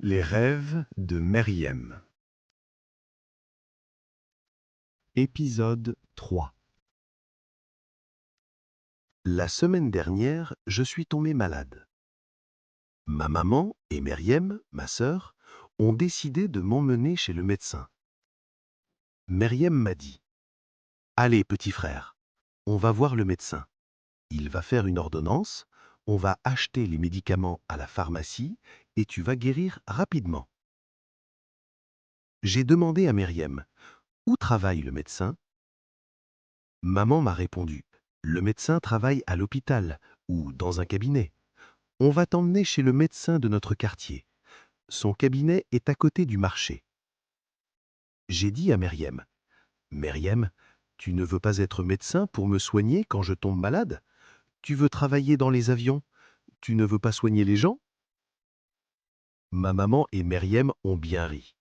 Les rêves de Meriem. Épisode 3. La semaine dernière, je suis tombé malade. Ma maman et Meriem, ma sœur, ont décidé de m'emmener chez le médecin. Meriem m'a dit « Allez, petit frère, on va voir le médecin. Il va faire une ordonnance, on va acheter les médicaments à la pharmacie et tu vas guérir rapidement. » J'ai demandé à Meriem « Où travaille le médecin ?» Maman m'a répondu « Le médecin travaille à l'hôpital ou dans un cabinet. On va t'emmener chez le médecin de notre quartier. Son cabinet est à côté du marché. » J'ai dit à Meriem « Meriem, tu ne veux pas être médecin pour me soigner quand je tombe malade? Tu veux travailler dans les avions? Tu ne veux pas soigner les gens ?» Ma maman et Meriem ont bien ri.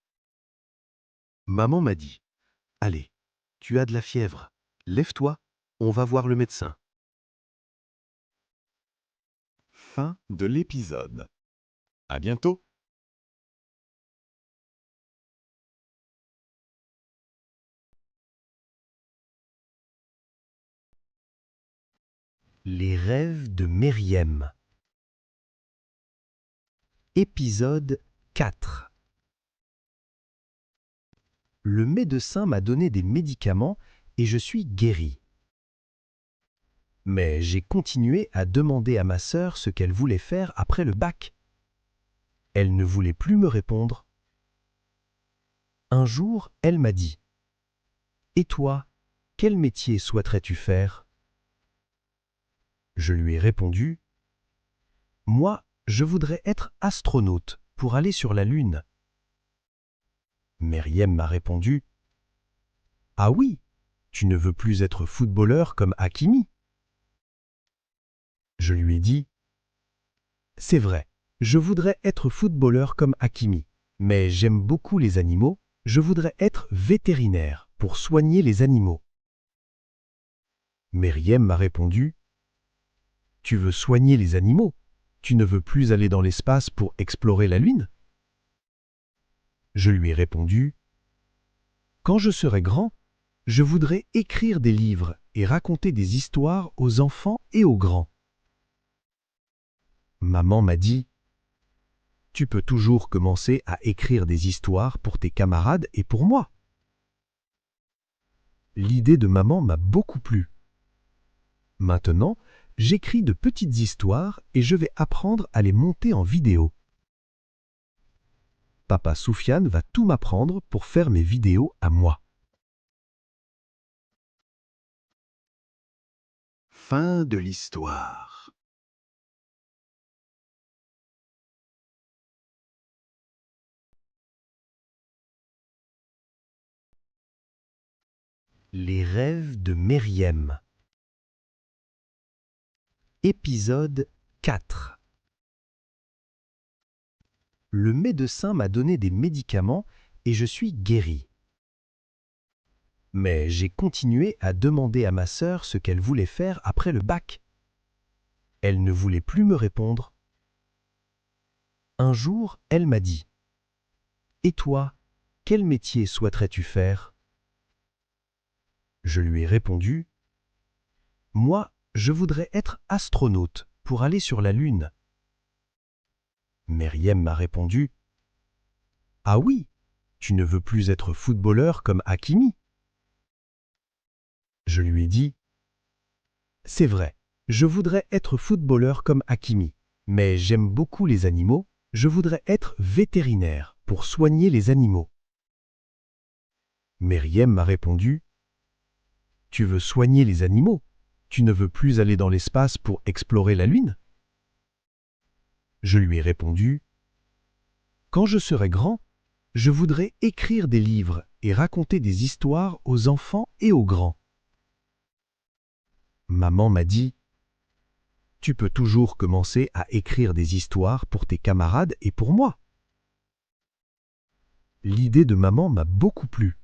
Maman m'a dit « Allez, tu as de la fièvre. Lève-toi, on va voir le médecin. » Fin de l'épisode. À bientôt. Les rêves de Meriem. Épisode 4. Le médecin m'a donné des médicaments et je suis guéri. Mais j'ai continué à demander à ma sœur ce qu'elle voulait faire après le bac. Elle ne voulait plus me répondre. Un jour, elle m'a dit « Et toi, quel métier souhaiterais-tu faire ?» Je lui ai répondu « Moi, je voudrais être astronaute pour aller sur la Lune. » Meriem m'a répondu « Ah oui, tu ne veux plus être footballeur comme Hakimi ?» Je lui ai dit « C'est vrai, je voudrais être footballeur comme Hakimi, mais j'aime beaucoup les animaux, je voudrais être vétérinaire pour soigner les animaux. » Meriem m'a répondu « Tu veux soigner les animaux? Tu ne veux plus aller dans l'espace pour explorer la Lune ?» Je lui ai répondu « Quand je serai grand, je voudrais écrire des livres et raconter des histoires aux enfants et aux grands. » Maman m'a dit « Tu peux toujours commencer à écrire des histoires pour tes camarades et pour moi. » L'idée de maman m'a beaucoup plu. Maintenant, j'écris de petites histoires et je vais apprendre à les monter en vidéo. Papa Soufiane va tout m'apprendre pour faire mes vidéos à moi. Fin de l'histoire. Les rêves de Meriem. Épisode 4. Le médecin m'a donné des médicaments et je suis guéri. Mais j'ai continué à demander à ma sœur ce qu'elle voulait faire après le bac. Elle ne voulait plus me répondre. Un jour, elle m'a dit « Et toi, quel métier souhaiterais-tu faire ?» Je lui ai répondu « Moi, je voudrais être astronaute pour aller sur la Lune. » Meriem m'a répondu « Ah oui, tu ne veux plus être footballeur comme Hakimi ?» Je lui ai dit « C'est vrai, je voudrais être footballeur comme Hakimi, mais j'aime beaucoup les animaux, je voudrais être vétérinaire pour soigner les animaux. » Meriem m'a répondu « Tu veux soigner les animaux? Tu ne veux plus aller dans l'espace pour explorer la Lune ?» Je lui ai répondu « Quand je serai grand, je voudrais écrire des livres et raconter des histoires aux enfants et aux grands. » Maman m'a dit « Tu peux toujours commencer à écrire des histoires pour tes camarades et pour moi. » L'idée de maman m'a beaucoup plu.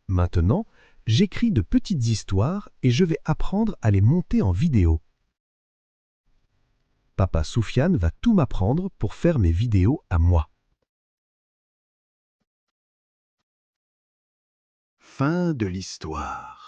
Maintenant, j'écris de petites histoires et je vais apprendre à les monter en vidéo. Papa Soufiane va tout m'apprendre pour faire mes vidéos à moi. Fin de l'histoire.